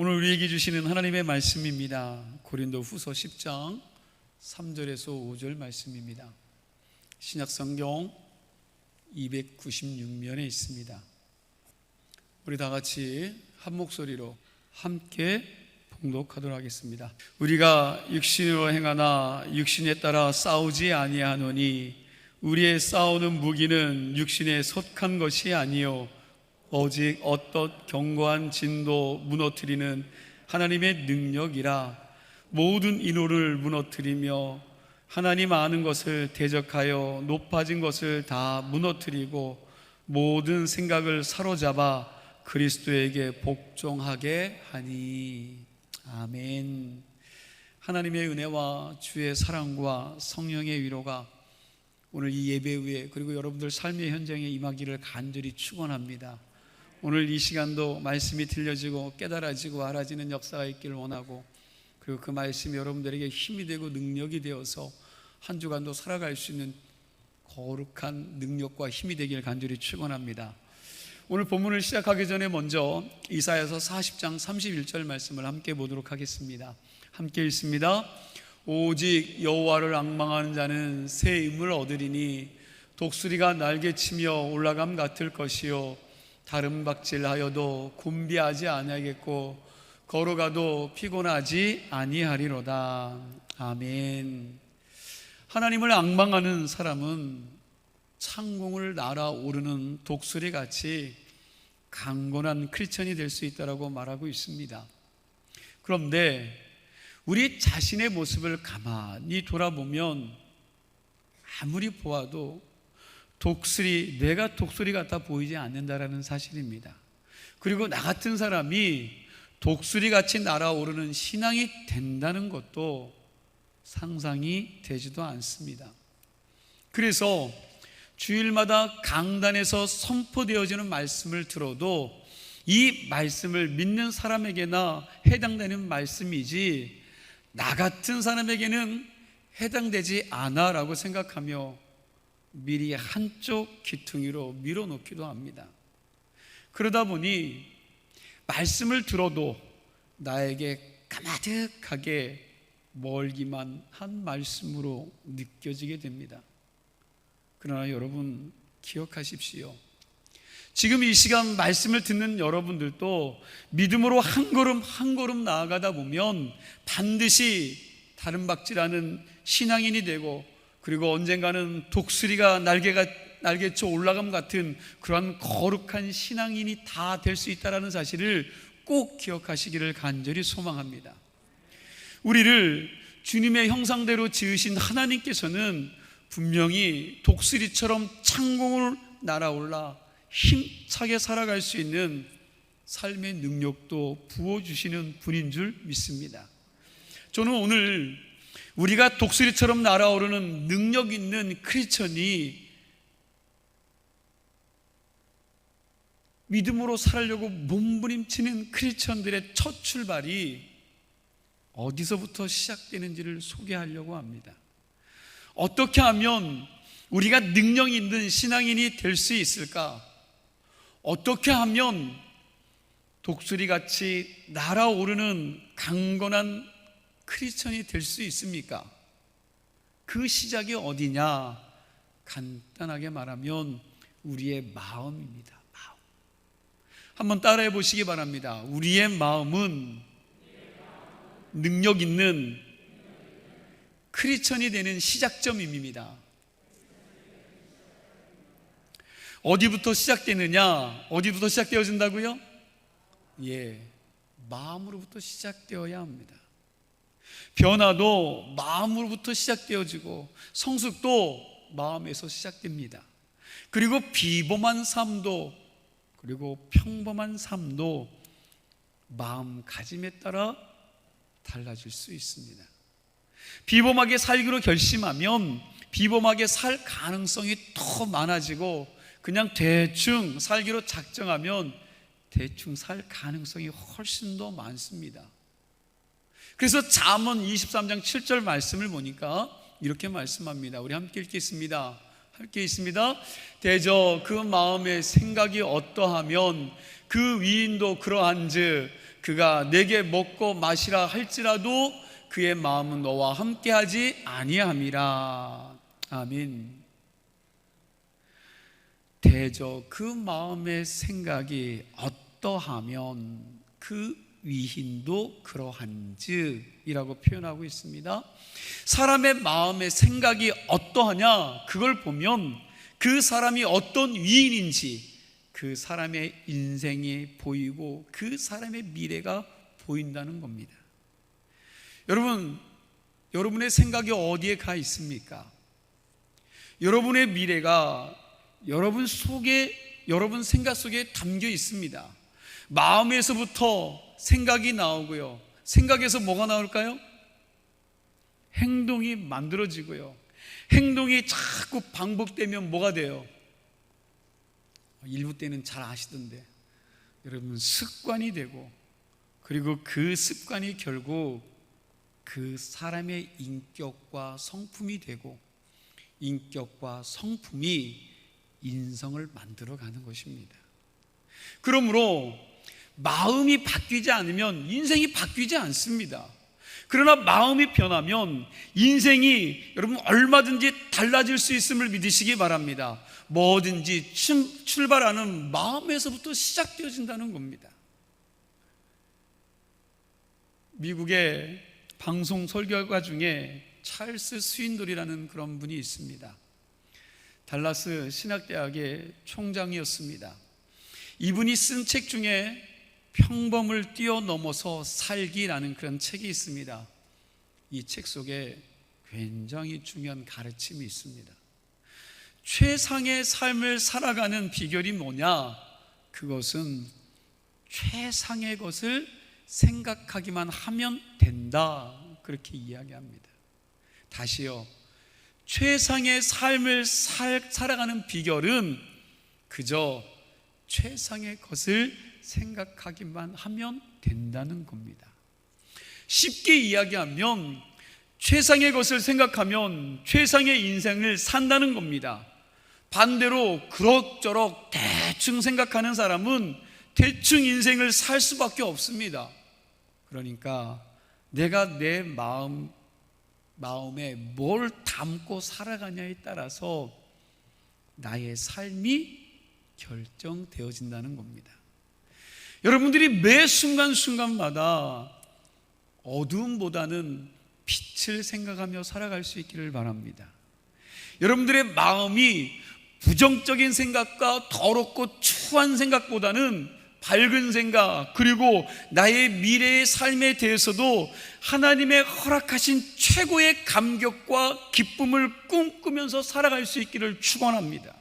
오늘 우리에게 주시는 하나님의 말씀입니다. 고린도후서 10장 3절에서 5절 말씀입니다. 신약성경 296면에 있습니다. 우리 다 같이 한 목소리로 함께 봉독하도록 하겠습니다. 우리가 육신으로 행하나 육신에 따라 싸우지 아니하노니 우리의 싸우는 무기는 육신에 속한 것이 아니요 오직 어떤 견고한 진도 무너뜨리는 하나님의 능력이라. 모든 인호를 무너뜨리며 하나님 아는 것을 대적하여 높아진 것을 다 무너뜨리고 모든 생각을 사로잡아 그리스도에게 복종하게 하니. 아멘. 하나님의 은혜와 주의 사랑과 성령의 위로가 오늘 이 예배 후에 그리고 여러분들 삶의 현장에 임하기를 간절히 축원합니다. 오늘 이 시간도 말씀이 들려지고 깨달아지고 알아지는 역사가 있기를 원하고, 그리고 그 말씀이 여러분들에게 힘이 되고 능력이 되어서 한 주간도 살아갈 수 있는 거룩한 능력과 힘이 되기를 간절히 축원합니다. 오늘 본문을 시작하기 전에 먼저 이사야서 40장 31절 말씀을 함께 보도록 하겠습니다. 함께 읽습니다. 오직 여호와를 앙망하는 자는 새 힘을 얻으리니 독수리가 날개치며 올라감 같을 것이요 다른 박질하여도 곤비하지 아니하겠고 걸어가도 피곤하지 아니하리로다. 아멘. 하나님을 앙망하는 사람은 창공을 날아오르는 독수리같이 강건한 크리스천이 될 수 있다고 말하고 있습니다. 그런데 우리 자신의 모습을 가만히 돌아보면 아무리 보아도 내가 독수리 같아 보이지 않는다라는 사실입니다. 그리고 나 같은 사람이 독수리같이 날아오르는 신앙이 된다는 것도 상상이 되지도 않습니다. 그래서 주일마다 강단에서 선포되어지는 말씀을 들어도 이 말씀을 믿는 사람에게나 해당되는 말씀이지 나 같은 사람에게는 해당되지 않아 라고 생각하며 미리 한쪽 귀퉁이로 밀어놓기도 합니다. 그러다 보니 말씀을 들어도 나에게 까마득하게 멀기만 한 말씀으로 느껴지게 됩니다. 그러나 여러분 기억하십시오. 지금 이 시간 말씀을 듣는 여러분들도 믿음으로 한 걸음 한 걸음 나아가다 보면 반드시 다른 박질하는 신앙인이 되고, 그리고 언젠가는 독수리가 날개쳐 올라감 같은 그러한 거룩한 신앙인이 다 될 수 있다는 사실을 꼭 기억하시기를 간절히 소망합니다. 우리를 주님의 형상대로 지으신 하나님께서는 분명히 독수리처럼 창공을 날아올라 힘차게 살아갈 수 있는 삶의 능력도 부어주시는 분인 줄 믿습니다. 저는 오늘 우리가 독수리처럼 날아오르는 능력 있는 크리스천이 믿음으로 살려고 몸부림치는 크리스천들의 첫 출발이 어디서부터 시작되는지를 소개하려고 합니다. 어떻게 하면 우리가 능력 있는 신앙인이 될 수 있을까? 어떻게 하면 독수리같이 날아오르는 강건한 크리스천이 될 수 있습니까? 그 시작이 어디냐? 간단하게 말하면 우리의 마음입니다. 마음. 한번 따라해 보시기 바랍니다. 우리의 마음은 능력 있는 크리스천이 되는 시작점입니다. 어디부터 시작되느냐? 어디부터 시작되어진다고요? 마음으로부터 시작되어야 합니다. 변화도 마음으로부터 시작되어지고 성숙도 마음에서 시작됩니다. 그리고 비범한 삶도, 그리고 평범한 삶도 마음가짐에 따라 달라질 수 있습니다. 비범하게 살기로 결심하면 비범하게 살 가능성이 더 많아지고, 그냥 대충 살기로 작정하면 대충 살 가능성이 훨씬 더 많습니다. 그래서 잠언 23장 7절 말씀을 보니까 이렇게 말씀합니다. 우리 함께 읽겠습니다. 함께 있습니다. 대저 그 마음의 생각이 어떠하면 그 위인도 그러한즉 그가 내게 먹고 마시라 할지라도 그의 마음은 너와 함께하지 아니함이라. 아멘. 대저 그 마음의 생각이 어떠하면 그 위인도 그러한즉 이라고 표현하고 있습니다. 사람의 마음의 생각이 어떠하냐, 그걸 보면 그 사람이 어떤 위인인지 그 사람의 인생이 보이고 그 사람의 미래가 보인다는 겁니다. 여러분, 여러분의 생각이 어디에 가 있습니까? 여러분의 미래가 여러분 생각 속에 담겨 있습니다. 마음에서부터 생각이 나오고요, 생각에서 뭐가 나올까요? 행동이 만들어지고요, 행동이 자꾸 반복되면 뭐가 돼요? 일부 때는 잘 아시던데 여러분, 습관이 되고, 그리고 그 습관이 결국 그 사람의 인격과 성품이 되고, 인격과 성품이 인성을 만들어가는 것입니다. 그러므로 마음이 바뀌지 않으면 인생이 바뀌지 않습니다. 그러나 마음이 변하면 인생이 여러분 얼마든지 달라질 수 있음을 믿으시기 바랍니다. 뭐든지 출발하는 마음에서부터 시작되어진다는 겁니다. 미국의 방송 설교가 중에 찰스 스윈돌이라는 그런 분이 있습니다. 달라스 신학대학의 총장이었습니다. 이분이 쓴 책 중에 평범을 뛰어넘어서 살기라는 그런 책이 있습니다. 이 책 속에 굉장히 중요한 가르침이 있습니다. 최상의 삶을 살아가는 비결이 뭐냐? 그것은 최상의 것을 생각하기만 하면 된다, 그렇게 이야기합니다. 다시요, 최상의 삶을 살아가는 비결은 그저 최상의 것을 생각하기만 하면 된다는 겁니다. 쉽게 이야기하면 최상의 것을 생각하면 최상의 인생을 산다는 겁니다. 반대로 그럭저럭 대충 생각하는 사람은 대충 인생을 살 수밖에 없습니다. 그러니까 내가 내 마음에 뭘 담고 살아가냐에 따라서 나의 삶이 결정되어진다는 겁니다. 여러분들이 매 순간순간마다 어두움보다는 빛을 생각하며 살아갈 수 있기를 바랍니다. 여러분들의 마음이 부정적인 생각과 더럽고 추한 생각보다는 밝은 생각, 그리고 나의 미래의 삶에 대해서도 하나님의 허락하신 최고의 감격과 기쁨을 꿈꾸면서 살아갈 수 있기를 축원합니다.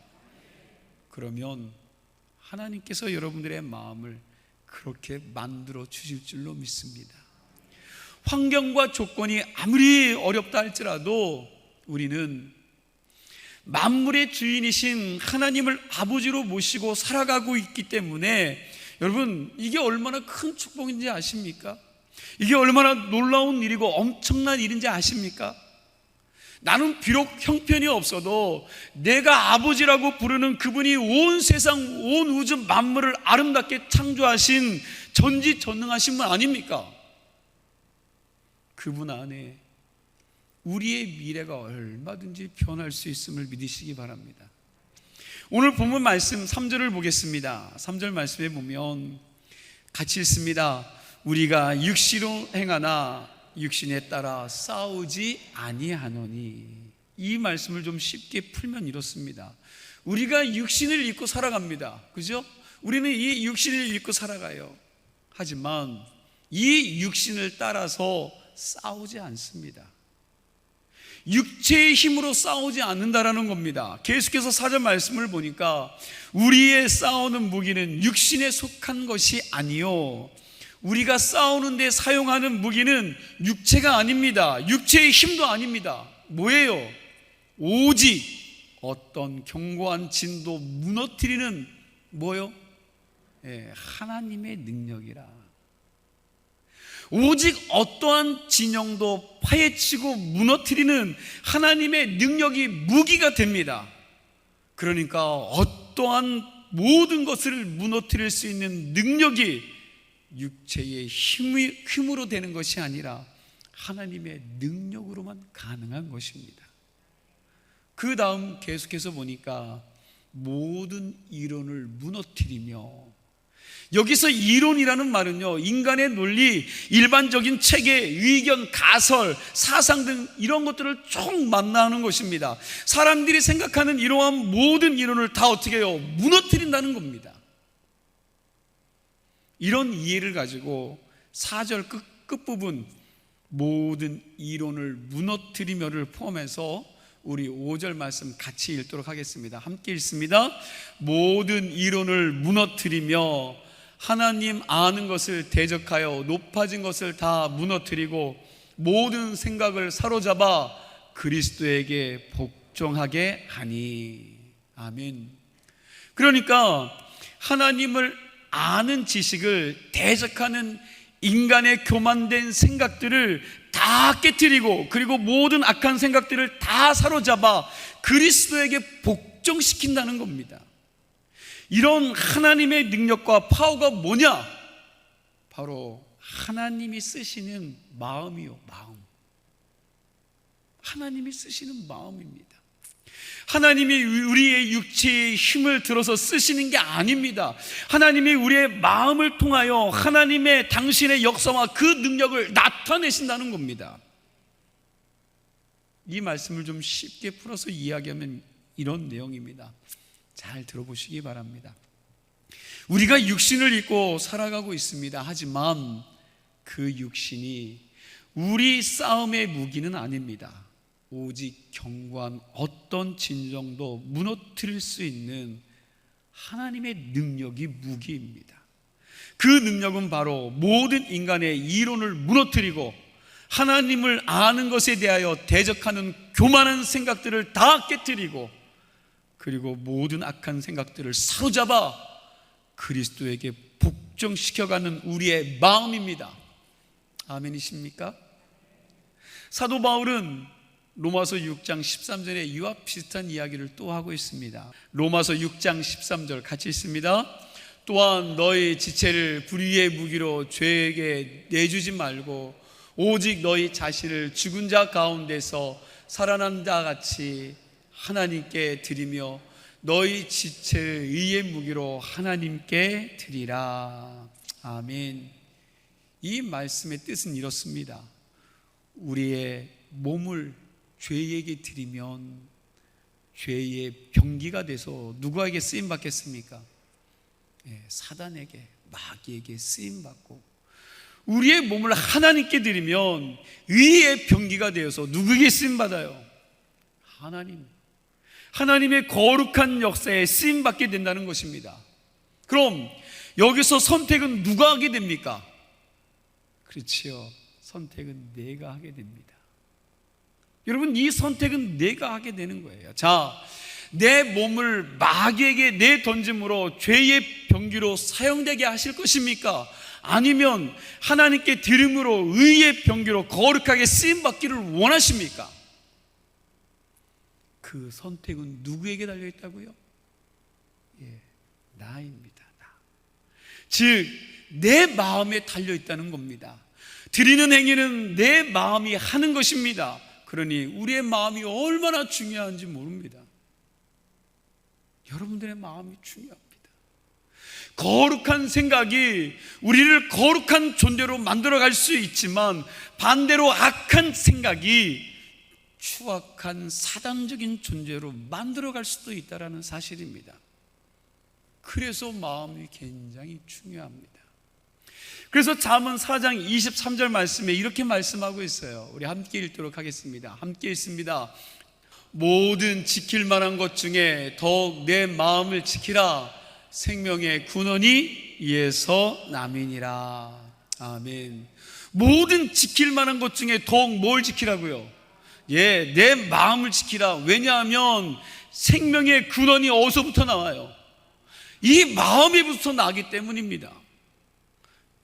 그러면 하나님께서 여러분들의 마음을 그렇게 만들어 주실 줄로 믿습니다. 환경과 조건이 아무리 어렵다 할지라도 우리는 만물의 주인이신 하나님을 아버지로 모시고 살아가고 있기 때문에, 여러분, 이게 얼마나 큰 축복인지 아십니까? 이게 얼마나 놀라운 일이고 엄청난 일인지 아십니까? 나는 비록 형편이 없어도 내가 아버지라고 부르는 그분이 온 세상, 온 우주 만물을 아름답게 창조하신 전지전능하신 분 아닙니까? 그분 안에 우리의 미래가 얼마든지 변할 수 있음을 믿으시기 바랍니다. 오늘 본문 말씀 3절을 보겠습니다. 3절 말씀에 보면 같이 읽습니다. 우리가 육시로 행하나 육신에 따라 싸우지 아니하노니. 이 말씀을 좀 쉽게 풀면 이렇습니다. 우리가 육신을 입고 살아갑니다. 그죠? 우리는 이 육신을 입고 살아가요. 하지만 이 육신을 따라서 싸우지 않습니다. 육체의 힘으로 싸우지 않는다라는 겁니다. 계속해서 4절 말씀을 보니까 우리의 싸우는 무기는 육신에 속한 것이 아니요, 우리가 싸우는 데 사용하는 무기는 육체가 아닙니다. 육체의 힘도 아닙니다. 뭐예요? 오직 어떤 견고한 진도 무너뜨리는 뭐요? 하나님의 능력이라. 오직 어떠한 진영도 파헤치고 무너뜨리는 하나님의 능력이 무기가 됩니다. 그러니까 어떠한 모든 것을 무너뜨릴 수 있는 능력이 육체의 힘으로 되는 것이 아니라 하나님의 능력으로만 가능한 것입니다. 그 다음 계속해서 보니까 모든 이론을 무너뜨리며, 여기서 이론이라는 말은요, 인간의 논리, 일반적인 체계, 의견, 가설, 사상 등 이런 것들을 쭉 만나는 것입니다. 사람들이 생각하는 이러한 모든 이론을 다 어떻게 해요? 무너뜨린다는 겁니다. 이런 이해를 가지고 4절 끝부분 모든 이론을 무너뜨리며를 포함해서 우리 5절 말씀 같이 읽도록 하겠습니다. 함께 읽습니다. 모든 이론을 무너뜨리며 하나님 아는 것을 대적하여 높아진 것을 다 무너뜨리고 모든 생각을 사로잡아 그리스도에게 복종하게 하니. 아멘. 그러니까 하나님을 아는 지식을 대적하는 인간의 교만된 생각들을 다 깨트리고, 그리고 모든 악한 생각들을 다 사로잡아 그리스도에게 복종시킨다는 겁니다. 이런 하나님의 능력과 파워가 뭐냐? 바로 하나님이 쓰시는 마음이요, 마음. 하나님이 쓰시는 마음입니다. 하나님이 우리의 육체의 힘을 들어서 쓰시는 게 아닙니다. 하나님이 우리의 마음을 통하여 하나님의 당신의 역사와 그 능력을 나타내신다는 겁니다. 이 말씀을 좀 쉽게 풀어서 이야기하면 이런 내용입니다. 잘 들어보시기 바랍니다. 우리가 육신을 입고 살아가고 있습니다. 하지만 그 육신이 우리 싸움의 무기는 아닙니다. 오직 견고한 어떤 진정도 무너뜨릴 수 있는 하나님의 능력이 무기입니다. 그 능력은 바로 모든 인간의 이론을 무너뜨리고 하나님을 아는 것에 대하여 대적하는 교만한 생각들을 다 깨뜨리고, 그리고 모든 악한 생각들을 사로잡아 그리스도에게 복종시켜가는 우리의 마음입니다. 아멘이십니까? 사도 바울은 로마서 6장 13절에 이와 비슷한 이야기를 또 하고 있습니다. 로마서 6장 13절 같이 읽습니다. 또한 너희 지체를 불의의 무기로 죄에게 내주지 말고 오직 너희 자신을 죽은 자 가운데서 살아난 자 같이 하나님께 드리며 너희 지체를 의의 무기로 하나님께 드리라. 아멘. 이 말씀의 뜻은 이렇습니다. 우리의 몸을 죄에게 드리면 죄의 병기가 돼서 누구에게 쓰임받겠습니까? 사단에게, 마귀에게 쓰임받고, 우리의 몸을 하나님께 드리면 의의 병기가 되어서 누구에게 쓰임받아요? 하나님의 거룩한 역사에 쓰임받게 된다는 것입니다. 그럼 여기서 선택은 누가 하게 됩니까? 그렇지요, 선택은 내가 하게 됩니다. 여러분, 이 선택은 내가 하게 되는 거예요. 자, 내 몸을 마귀에게 내던짐으로 죄의 병기로 사용되게 하실 것입니까? 아니면 하나님께 드림으로 의의 병기로 거룩하게 쓰임받기를 원하십니까? 그 선택은 누구에게 달려있다고요? 나입니다. 나. 즉, 내 마음에 달려있다는 겁니다. 드리는 행위는 내 마음이 하는 것입니다. 그러니 우리의 마음이 얼마나 중요한지 모릅니다. 여러분들의 마음이 중요합니다. 거룩한 생각이 우리를 거룩한 존재로 만들어갈 수 있지만, 반대로 악한 생각이 추악한 사단적인 존재로 만들어갈 수도 있다는 사실입니다. 그래서 마음이 굉장히 중요합니다. 그래서 잠언 4장 23절 말씀에 이렇게 말씀하고 있어요. 우리 함께 읽도록 하겠습니다. 함께 읽습니다. 모든 지킬 만한 것 중에 더욱 내 마음을 지키라. 생명의 근원이 이에서 남이니라. 아멘. 모든 지킬 만한 것 중에 더욱 뭘 지키라고요? 내 마음을 지키라. 왜냐하면 생명의 근원이 어디서부터 나와요? 이 마음에부터 나기 때문입니다.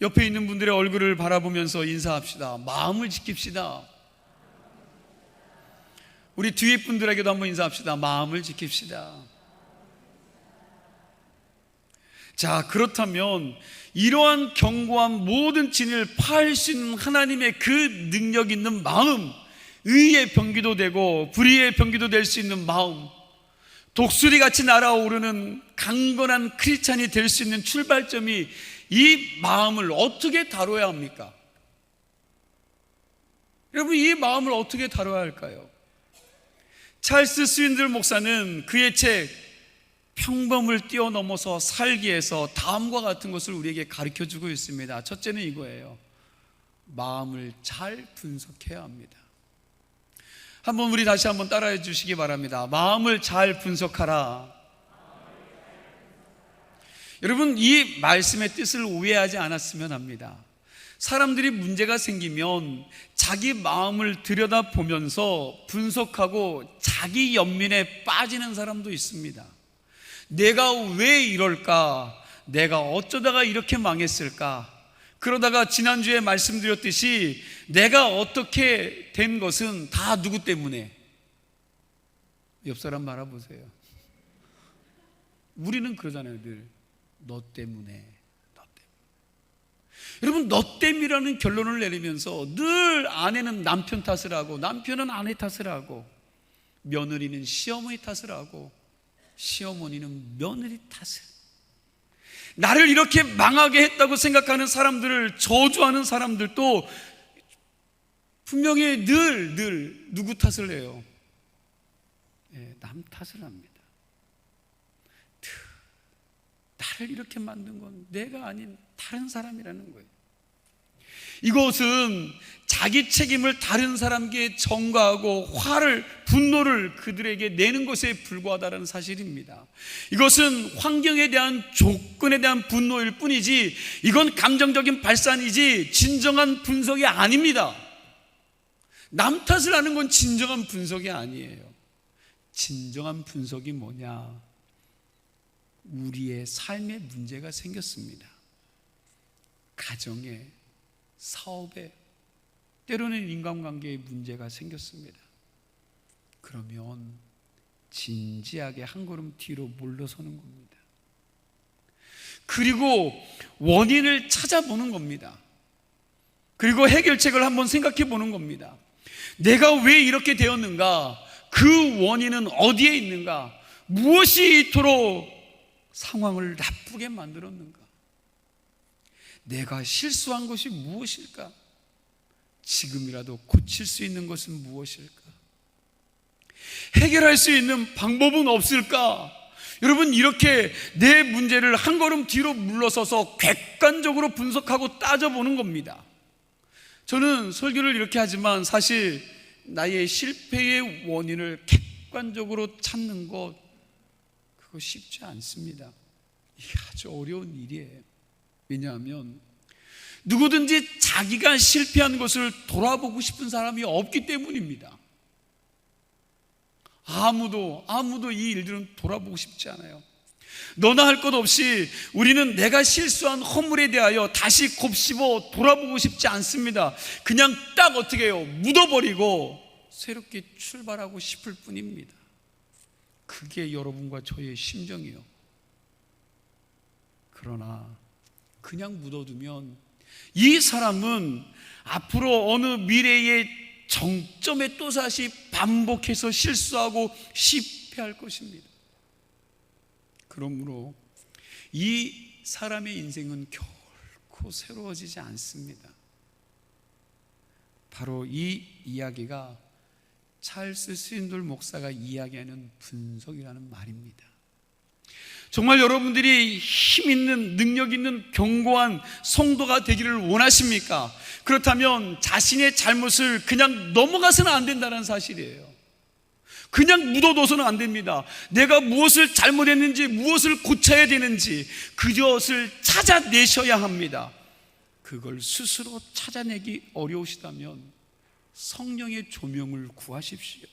옆에 있는 분들의 얼굴을 바라보면서 인사합시다. 마음을 지킵시다. 우리 뒤에 분들에게도 한번 인사합시다. 마음을 지킵시다. 자, 그렇다면 이러한 견고한 모든 진을 파할 수 있는 하나님의 그 능력 있는 마음, 의의 병기도 되고 불의의 병기도 될 수 있는 마음, 독수리같이 날아오르는 강건한 크리스찬이 될 수 있는 출발점이 이 마음을 어떻게 다뤄야 합니까? 여러분, 이 마음을 어떻게 다뤄야 할까요? 찰스 스윈들 목사는 그의 책 평범을 뛰어넘어서 살기에서 다음과 같은 것을 우리에게 가르쳐주고 있습니다. 첫째는 이거예요. 마음을 잘 분석해야 합니다. 한번 우리 다시 한번 따라해 주시기 바랍니다. 마음을 잘 분석하라. 여러분, 이 말씀의 뜻을 오해하지 않았으면 합니다. 사람들이 문제가 생기면 자기 마음을 들여다보면서 분석하고 자기 연민에 빠지는 사람도 있습니다. 내가 왜 이럴까? 내가 어쩌다가 이렇게 망했을까? 그러다가 지난주에 말씀드렸듯이 내가 어떻게 된 것은 다 누구 때문에? 옆 사람 말아보세요. 우리는 그러잖아요. 늘 너 때문에. 여러분, 너 때문이라는 결론을 내리면서 늘 아내는 남편 탓을 하고 남편은 아내 탓을 하고 며느리는 시어머니 탓을 하고 시어머니는 며느리 탓을, 나를 이렇게 망하게 했다고 생각하는 사람들을 저주하는 사람들도 분명히 늘 누구 탓을 해요? 남 탓을 합니다. 나를 이렇게 만든 건 내가 아닌 다른 사람이라는 거예요. 이것은 자기 책임을 다른 사람에게 전가하고 분노를 그들에게 내는 것에 불과하다는 사실입니다. 이것은 환경에 대한 조건에 대한 분노일 뿐이지 이건 감정적인 발산이지 진정한 분석이 아닙니다. 남 탓을 하는 건 진정한 분석이 아니에요. 진정한 분석이 뭐냐? 우리의 삶에 문제가 생겼습니다. 가정에, 사업에, 때로는 인간관계에 문제가 생겼습니다. 그러면 진지하게 한 걸음 뒤로 물러서는 겁니다. 그리고 원인을 찾아보는 겁니다. 그리고 해결책을 한번 생각해 보는 겁니다. 내가 왜 이렇게 되었는가? 그 원인은 어디에 있는가? 무엇이 이토록 상황을 나쁘게 만들었는가? 내가 실수한 것이 무엇일까? 지금이라도 고칠 수 있는 것은 무엇일까? 해결할 수 있는 방법은 없을까? 여러분, 이렇게 내 문제를 한 걸음 뒤로 물러서서 객관적으로 분석하고 따져보는 겁니다. 저는 설교를 이렇게 하지만 사실 나의 실패의 원인을 객관적으로 찾는 것, 그거 쉽지 않습니다. 이게 아주 어려운 일이에요. 왜냐하면 누구든지 자기가 실패한 것을 돌아보고 싶은 사람이 없기 때문입니다. 아무도 이 일들은 돌아보고 싶지 않아요. 너나 할 것 없이 우리는 내가 실수한 허물에 대하여 다시 곱씹어 돌아보고 싶지 않습니다. 그냥 딱 어떻게 해요? 묻어버리고 새롭게 출발하고 싶을 뿐입니다. 그게 여러분과 저의 심정이요. 그러나 그냥 묻어두면 이 사람은 앞으로 어느 미래의 정점에 또다시 반복해서 실수하고 실패할 것입니다. 그러므로 이 사람의 인생은 결코 새로워지지 않습니다. 바로 이 이야기가 찰스 스윈돌 목사가 이야기하는 분석이라는 말입니다. 정말 여러분들이 힘 있는, 능력 있는 견고한 성도가 되기를 원하십니까? 그렇다면 자신의 잘못을 그냥 넘어가서는 안 된다는 사실이에요. 그냥 묻어둬서는 안 됩니다. 내가 무엇을 잘못했는지, 무엇을 고쳐야 되는지 그것을 찾아내셔야 합니다. 그걸 스스로 찾아내기 어려우시다면 성령의 조명을 구하십시오.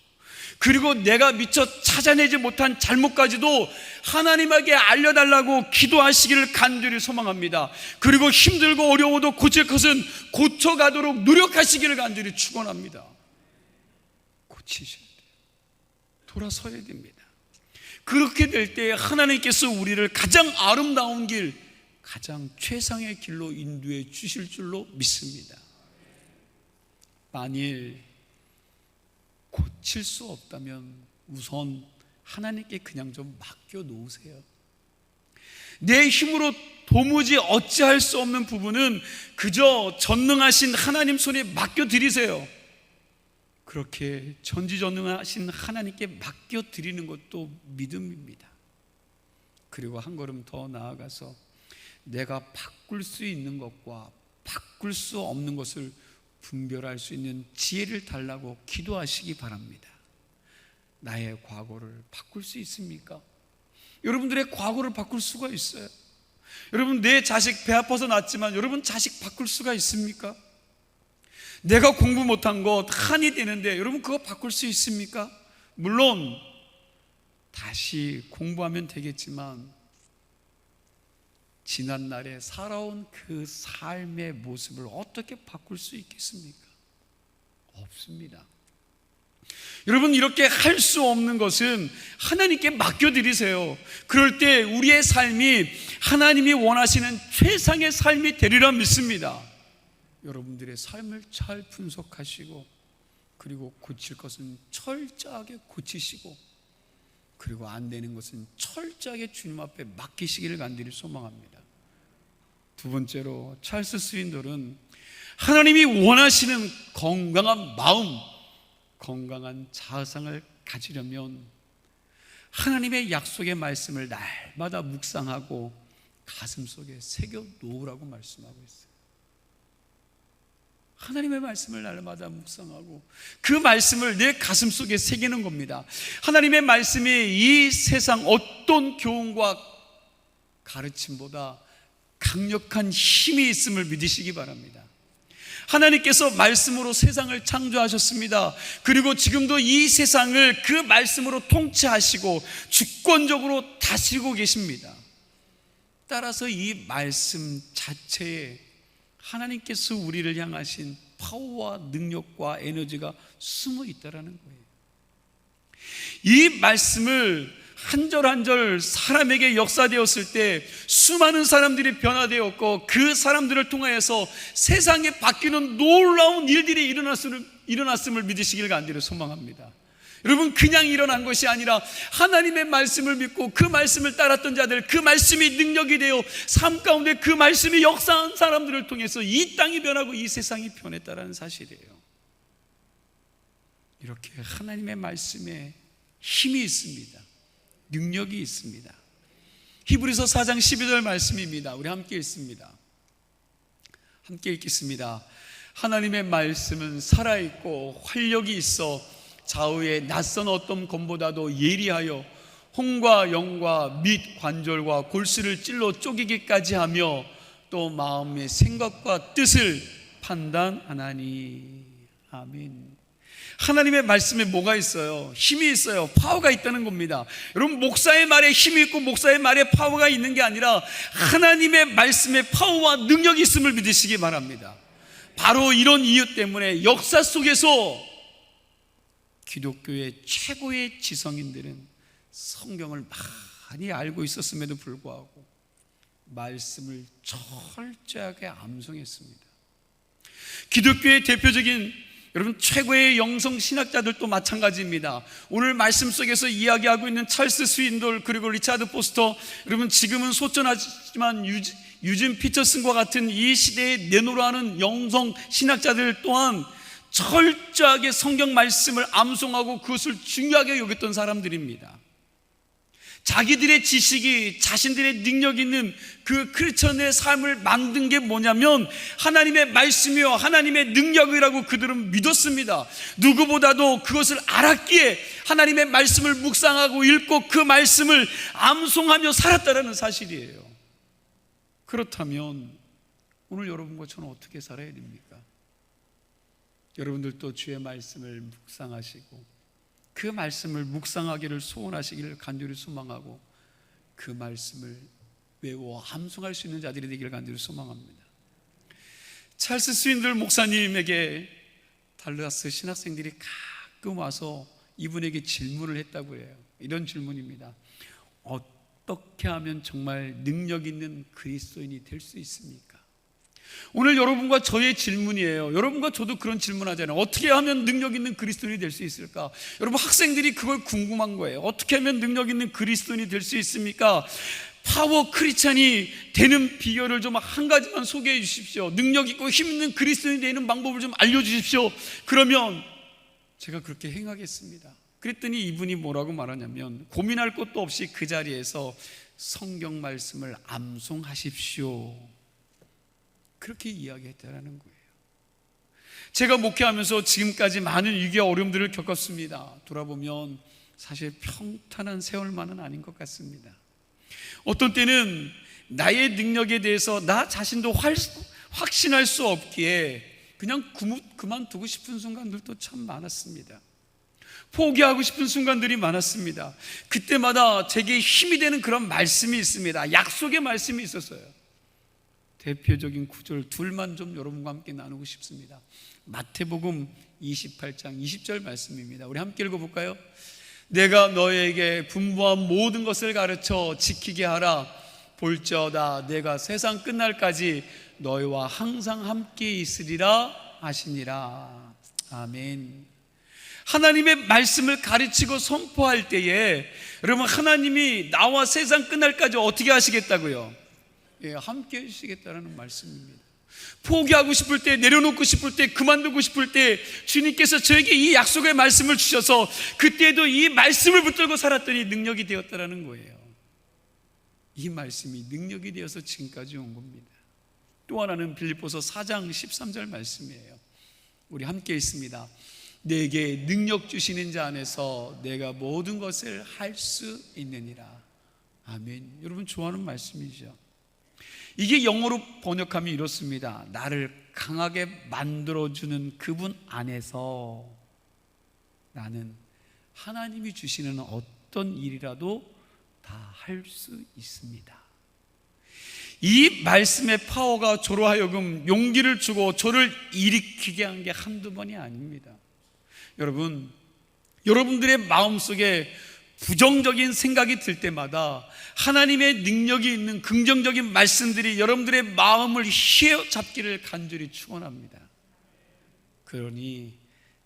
그리고 내가 미처 찾아내지 못한 잘못까지도 하나님에게 알려달라고 기도하시기를 간절히 소망합니다. 그리고 힘들고 어려워도 고칠 것은 고쳐가도록 노력하시기를 간절히 축원합니다. 고치셔야 돼요. 돌아서야 됩니다. 그렇게 될 때 하나님께서 우리를 가장 아름다운 길, 가장 최상의 길로 인도해 주실 줄로 믿습니다. 만일 고칠 수 없다면 우선 하나님께 그냥 좀 맡겨 놓으세요. 내 힘으로 도무지 어찌할 수 없는 부분은 그저 전능하신 하나님 손에 맡겨 드리세요. 그렇게 전지전능하신 하나님께 맡겨 드리는 것도 믿음입니다. 그리고 한 걸음 더 나아가서 내가 바꿀 수 있는 것과 바꿀 수 없는 것을 분별할 수 있는 지혜를 달라고 기도하시기 바랍니다. 나의 과거를 바꿀 수 있습니까? 여러분들의 과거를 바꿀 수가 있어요. 여러분, 내 자식 배 아파서 낳았지만 여러분 자식 바꿀 수가 있습니까? 내가 공부 못한 것 한이 되는데 여러분 그거 바꿀 수 있습니까? 물론 다시 공부하면 되겠지만 지난날에 살아온 그 삶의 모습을 어떻게 바꿀 수 있겠습니까? 없습니다. 여러분, 이렇게 할 수 없는 것은 하나님께 맡겨드리세요. 그럴 때 우리의 삶이 하나님이 원하시는 최상의 삶이 되리라 믿습니다. 여러분들의 삶을 잘 분석하시고, 그리고 고칠 것은 철저하게 고치시고, 그리고 안 되는 것은 철저하게 주님 앞에 맡기시기를 간절히 소망합니다. 두 번째로, 찰스 스윈돌은 하나님이 원하시는 건강한 마음, 건강한 자아상을 가지려면 하나님의 약속의 말씀을 날마다 묵상하고 가슴속에 새겨 놓으라고 말씀하고 있어요. 하나님의 말씀을 날마다 묵상하고 그 말씀을 내 가슴속에 새기는 겁니다. 하나님의 말씀이 이 세상 어떤 교훈과 가르침보다 강력한 힘이 있음을 믿으시기 바랍니다. 하나님께서 말씀으로 세상을 창조하셨습니다. 그리고 지금도 이 세상을 그 말씀으로 통치하시고 주권적으로 다스리고 계십니다. 따라서 이 말씀 자체에 하나님께서 우리를 향하신 파워와 능력과 에너지가 숨어 있다는 거예요. 이 말씀을 한 절 한 절 사람에게 역사되었을 때 수많은 사람들이 변화되었고, 그 사람들을 통하여서 세상에 바뀌는 놀라운 일들이 일어났음을 믿으시길 간절히 소망합니다. 여러분, 그냥 일어난 것이 아니라 하나님의 말씀을 믿고 그 말씀을 따랐던 자들, 그 말씀이 능력이 되어 삶 가운데 그 말씀이 역사한 사람들을 통해서 이 땅이 변하고 이 세상이 변했다는 사실이에요. 이렇게 하나님의 말씀에 힘이 있습니다. 능력이 있습니다. 히브리서 4장 12절 말씀입니다. 우리 함께 읽습니다. 함께 읽겠습니다. 하나님의 말씀은 살아있고 활력이 있어 좌우의 낯선 어떤 검보다도 예리하여 혼과 영과 및 관절과 골수를 찔러 쪼개기까지 하며 또 마음의 생각과 뜻을 판단하나니. 아멘. 하나님의 말씀에 뭐가 있어요? 힘이 있어요. 파워가 있다는 겁니다. 여러분, 목사의 말에 힘이 있고 목사의 말에 파워가 있는 게 아니라 하나님의 말씀에 파워와 능력이 있음을 믿으시기 바랍니다. 바로 이런 이유 때문에 역사 속에서 기독교의 최고의 지성인들은 성경을 많이 알고 있었음에도 불구하고 말씀을 철저하게 암송했습니다. 기독교의 대표적인 여러분 최고의 영성 신학자들도 마찬가지입니다. 오늘 말씀 속에서 이야기하고 있는 찰스 스윈돌, 그리고 리차드 포스터, 여러분 지금은 소천하지만 유진 피터슨과 같은 이 시대에 내노라하는 영성 신학자들 또한 철저하게 성경 말씀을 암송하고 그것을 중요하게 여겼던 사람들입니다. 자기들의 지식이, 자신들의 능력이 있는 그 크리스천의 삶을 만든 게 뭐냐면 하나님의 말씀이요 하나님의 능력이라고 그들은 믿었습니다. 누구보다도 그것을 알았기에 하나님의 말씀을 묵상하고 읽고 그 말씀을 암송하며 살았다는 사실이에요. 그렇다면 오늘 여러분과 저는 어떻게 살아야 됩니까? 여러분들도 주의 말씀을 묵상하시고 그 말씀을 묵상하기를 소원하시기를 간절히 소망하고 그 말씀을 외워 암송할 수 있는 자들이 되기를 간절히 소망합니다. 찰스 스윈돌 목사님에게 달라스 신학생들이 가끔 와서 이분에게 질문을 했다고 해요. 이런 질문입니다. 어떻게 하면 정말 능력 있는 그리스도인이 될 수 있습니까? 오늘 여러분과 저의 질문이에요. 여러분과 저도 그런 질문하잖아요. 어떻게 하면 능력 있는 그리스도인이 될 수 있을까? 여러분, 학생들이 그걸 궁금한 거예요. 어떻게 하면 능력 있는 그리스도인이 될 수 있습니까? 파워 크리스찬이 되는 비결을 좀 한 가지만 소개해 주십시오. 능력 있고 힘 있는 그리스도인이 되는 방법을 좀 알려주십시오. 그러면 제가 그렇게 행하겠습니다. 그랬더니 이분이 뭐라고 말하냐면, 고민할 것도 없이 그 자리에서 성경 말씀을 암송하십시오, 그렇게 이야기했다라는 거예요. 제가 목회하면서 지금까지 많은 위기와 어려움들을 겪었습니다. 돌아보면 사실 평탄한 세월만은 아닌 것 같습니다. 어떤 때는 나의 능력에 대해서 나 자신도 확신할 수 없기에 그냥 그만두고 싶은 순간들도 참 많았습니다. 포기하고 싶은 순간들이 많았습니다. 그때마다 제게 힘이 되는 그런 말씀이 있습니다. 약속의 말씀이 있었어요. 대표적인 구절 둘만 좀 여러분과 함께 나누고 싶습니다. 마태복음 28장 20절 말씀입니다. 우리 함께 읽어볼까요? 내가 너에게 분부한 모든 것을 가르쳐 지키게 하라. 볼지어다 내가 세상 끝날까지 너희와 항상 함께 있으리라 하시니라. 아멘. 하나님의 말씀을 가르치고 선포할 때에 여러분, 하나님이 나와 세상 끝날까지 어떻게 하시겠다고요? 함께 해주시겠다는 말씀입니다. 포기하고 싶을 때, 내려놓고 싶을 때, 그만두고 싶을 때 주님께서 저에게 이 약속의 말씀을 주셔서 그때도 이 말씀을 붙들고 살았더니 능력이 되었다는 거예요. 이 말씀이 능력이 되어서 지금까지 온 겁니다. 또 하나는 빌립보서 4장 13절 말씀이에요. 우리 함께 있습니다. 내게 능력 주시는 자 안에서 내가 모든 것을 할 수 있느니라. 아멘. 여러분, 좋아하는 말씀이죠. 이게 영어로 번역하면 이렇습니다. 나를 강하게 만들어주는 그분 안에서 나는 하나님이 주시는 어떤 일이라도 다 할 수 있습니다. 이 말씀의 파워가 저로 하여금 용기를 주고 저를 일으키게 한 게 한두 번이 아닙니다. 여러분, 여러분들의 마음속에 부정적인 생각이 들 때마다 하나님의 능력이 있는 긍정적인 말씀들이 여러분들의 마음을 휘어잡기를 간절히 축원합니다. 그러니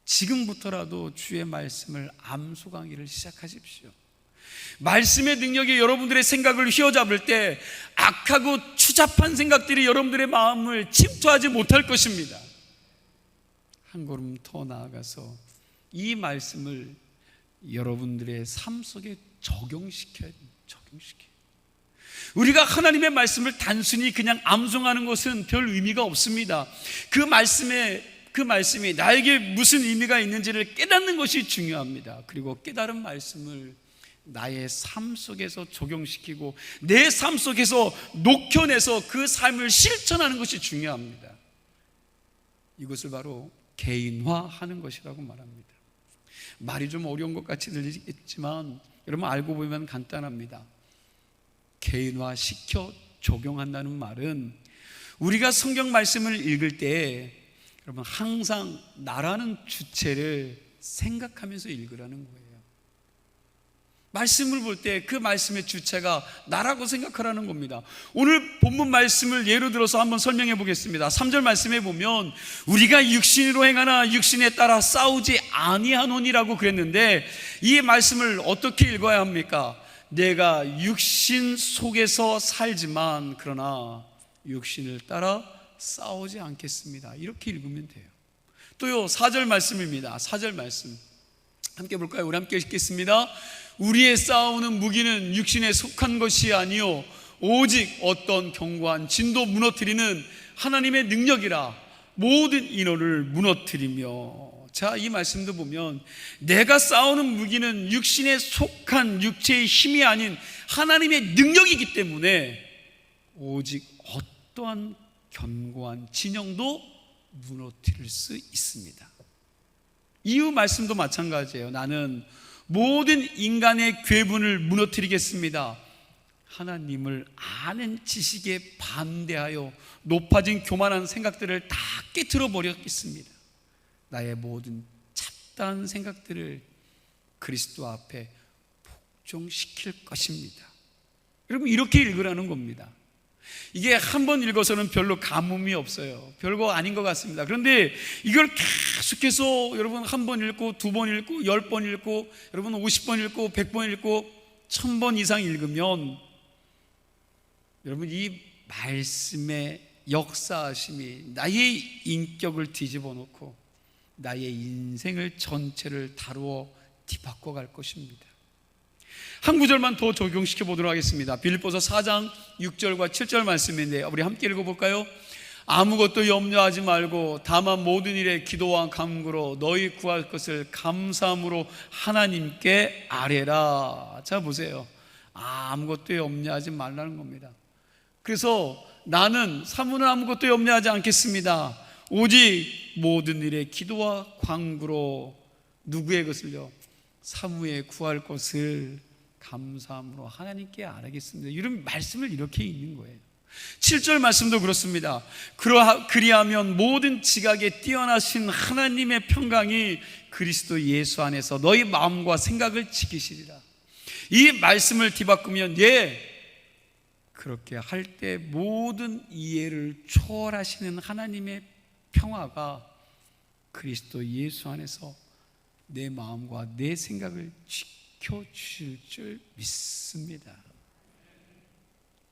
지금부터라도 주의 말씀을 암송하기를 시작하십시오. 말씀의 능력이 여러분들의 생각을 휘어잡을 때 악하고 추잡한 생각들이 여러분들의 마음을 침투하지 못할 것입니다. 한 걸음 더 나아가서 이 말씀을 여러분들의 삶 속에 적용시켜야 됩니다. 우리가 하나님의 말씀을 단순히 그냥 암송하는 것은 별 의미가 없습니다. 그 말씀이 나에게 무슨 의미가 있는지를 깨닫는 것이 중요합니다. 그리고 깨달은 말씀을 나의 삶 속에서 적용시키고 내 삶 속에서 녹여내서 그 삶을 실천하는 것이 중요합니다. 이것을 바로 개인화하는 것이라고 말합니다. 말이 좀 어려운 것 같이 들리겠지만 여러분, 알고 보면 간단합니다. 개인화시켜 적용한다는 말은 우리가 성경 말씀을 읽을 때 여러분, 항상 나라는 주체를 생각하면서 읽으라는 거예요. 말씀을 볼 때 그 말씀의 주체가 나라고 생각하라는 겁니다. 오늘 본문 말씀을 예로 들어서 한번 설명해 보겠습니다. 3절 말씀에 보면 우리가 육신으로 행하나 육신에 따라 싸우지 아니하노니라고 그랬는데 이 말씀을 어떻게 읽어야 합니까? 내가 육신 속에서 살지만 그러나 육신을 따라 싸우지 않겠습니다. 이렇게 읽으면 돼요. 또요, 4절 말씀입니다. 4절 말씀 함께 볼까요? 우리 함께 읽겠습니다. 우리의 싸우는 무기는 육신에 속한 것이 아니요 오직 어떤 견고한 진도 무너뜨리는 하나님의 능력이라 모든 인원을 무너뜨리며. 자, 이 말씀도 보면 내가 싸우는 무기는 육신에 속한 육체의 힘이 아닌 하나님의 능력이기 때문에 오직 어떠한 견고한 진영도 무너뜨릴 수 있습니다. 이후 말씀도 마찬가지예요. 나는 모든 인간의 괴분을 무너뜨리겠습니다. 하나님을 아는 지식에 반대하여 높아진 교만한 생각들을 다 깨트려 버렸겠습니다. 나의 모든 잡다한 생각들을 그리스도 앞에 복종시킬 것입니다. 여러분, 이렇게 읽으라는 겁니다. 이게 한 번 읽어서는 별로 감흥이 없어요. 별거 아닌 것 같습니다. 그런데 이걸 계속해서 여러분 한 번 읽고, 두 번 읽고, 10번 읽고, 여러분 50번 읽고, 100번 읽고, 1000번 이상 읽으면 여러분 이 말씀의 역사하심이 나의 인격을 뒤집어 놓고 나의 인생을 전체를 다루어 뒤바꿔 갈 것입니다. 한 구절만 더 적용시켜 보도록 하겠습니다. 빌립보서 4장 6절과 7절 말씀인데 우리 함께 읽어볼까요? 아무것도 염려하지 말고 다만 모든 일에 기도와 간구로 너희 구할 것을 감사함으로 하나님께 아뢰라. 자, 보세요. 아무것도 염려하지 말라는 겁니다. 그래서 나는 사모는 아무것도 염려하지 않겠습니다. 오직 모든 일에 기도와 간구로 누구의 것을요? 사무에 구할 것을 감사함으로 하나님께 아뢰겠습니다. 이런 말씀을 이렇게 읽는 거예요. 7절 말씀도 그렇습니다. 그리하면 모든 지각에 뛰어나신 하나님의 평강이 그리스도 예수 안에서 너희 마음과 생각을 지키시리라. 이 말씀을 뒤바꾸면 그렇게 할 때 모든 이해를 초월하시는 하나님의 평화가 그리스도 예수 안에서 내 마음과 내 생각을 지켜주실 줄 믿습니다.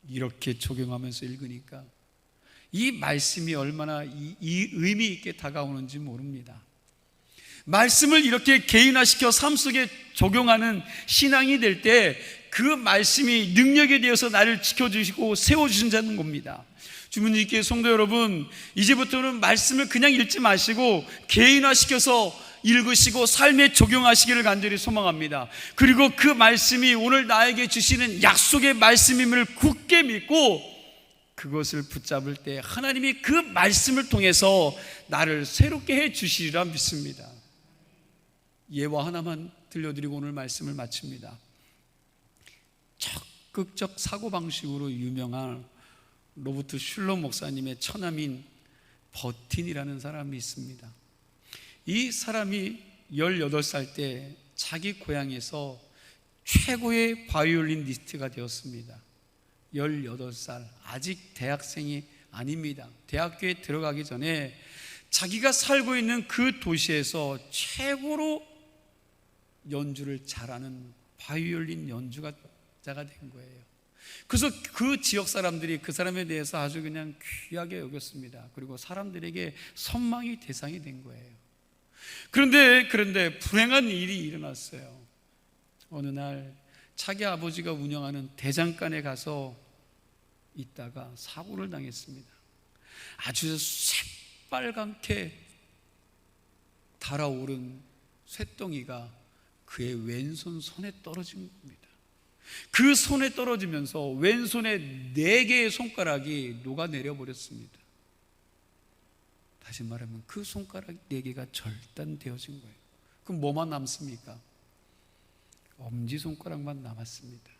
이렇게 적용하면서 읽으니까 이 말씀이 얼마나 이 의미 있게 다가오는지 모릅니다. 말씀을 이렇게 개인화시켜 삶 속에 적용하는 신앙이 될 때 그 말씀이 능력에 대해서 나를 지켜주시고 세워주신다는 겁니다. 주문님께 성도 여러분, 이제부터는 말씀을 그냥 읽지 마시고 개인화시켜서 읽으시고 삶에 적용하시기를 간절히 소망합니다. 그리고 그 말씀이 오늘 나에게 주시는 약속의 말씀임을 굳게 믿고 그것을 붙잡을 때 하나님이 그 말씀을 통해서 나를 새롭게 해 주시리라 믿습니다. 예화 하나만 들려드리고 오늘 말씀을 마칩니다. 적극적 사고방식으로 유명한 로버트 슐러 목사님의 처남인 버틴이라는 사람이 있습니다. 이 사람이 18살 때 자기 고향에서 최고의 바이올리니스트가 되었습니다. 18살, 아직 대학생이 아닙니다. 대학교에 들어가기 전에 자기가 살고 있는 그 도시에서 최고로 연주를 잘하는 바이올린 연주자가 된 거예요. 그래서 그 지역 사람들이 그 사람에 대해서 아주 그냥 귀하게 여겼습니다. 그리고 사람들에게 선망의 대상이 된 거예요. 그런데 불행한 일이 일어났어요. 어느 날 자기 아버지가 운영하는 대장간에 가서 있다가 사고를 당했습니다. 아주 새빨갛게 달아오른 쇳덩이가 그의 왼손 손에 떨어진 겁니다. 그 손에 떨어지면서 왼손의 4개의 손가락이 녹아내려 버렸습니다. 다시 말하면 그 손가락 4개가 절단되어진 거예요. 그럼 뭐만 남습니까? 엄지손가락만 남았습니다.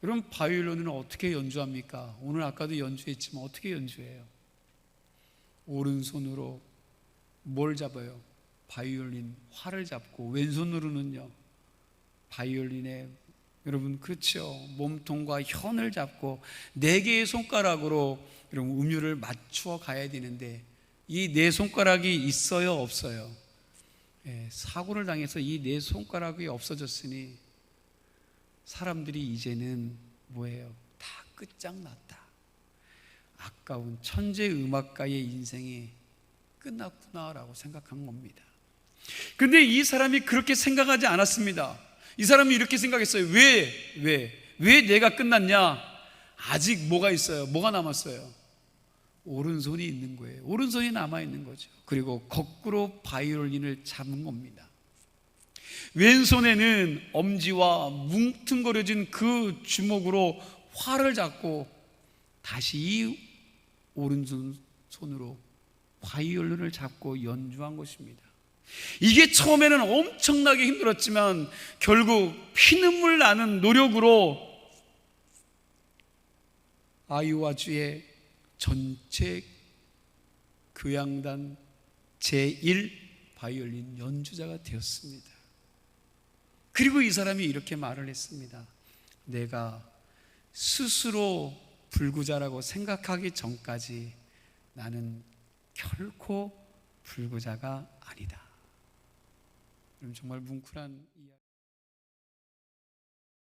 여러분, 바이올린은 어떻게 연주합니까? 오늘 아까도 연주했지만 어떻게 연주해요? 오른손으로 뭘 잡아요? 바이올린 활을 잡고, 왼손으로는요 바이올린의 여러분 그렇죠, 몸통과 현을 잡고 4개의 손가락으로 여러분 음율을 맞추어 가야 되는데 이 4손가락이 있어요, 없어요? 사고를 당해서 이 4손가락이 없어졌으니 사람들이 이제는 뭐예요? 다 끝장났다. 아까운 천재 음악가의 인생이 끝났구나라고 생각한 겁니다. 근데 이 사람이 그렇게 생각하지 않았습니다. 이 사람이 이렇게 생각했어요. 왜 내가 끝났냐? 아직 뭐가 있어요? 뭐가 남았어요? 오른손이 있는 거예요. 오른손이 남아있는 거죠. 그리고 거꾸로 바이올린을 잡은 겁니다. 왼손에는 엄지와 뭉퉁거려진 그 주먹으로 활을 잡고 다시 이 오른손으로 바이올린을 잡고 연주한 것입니다. 이게 처음에는 엄청나게 힘들었지만 결국 피눈물 나는 노력으로 아이오와주의 전체 교향단 제1 바이올린 연주자가 되었습니다. 그리고 이 사람이 이렇게 말을 했습니다. 내가 스스로 불구자라고 생각하기 전까지 나는 결코 불구자가 아니다. 정말 뭉클한 이야기.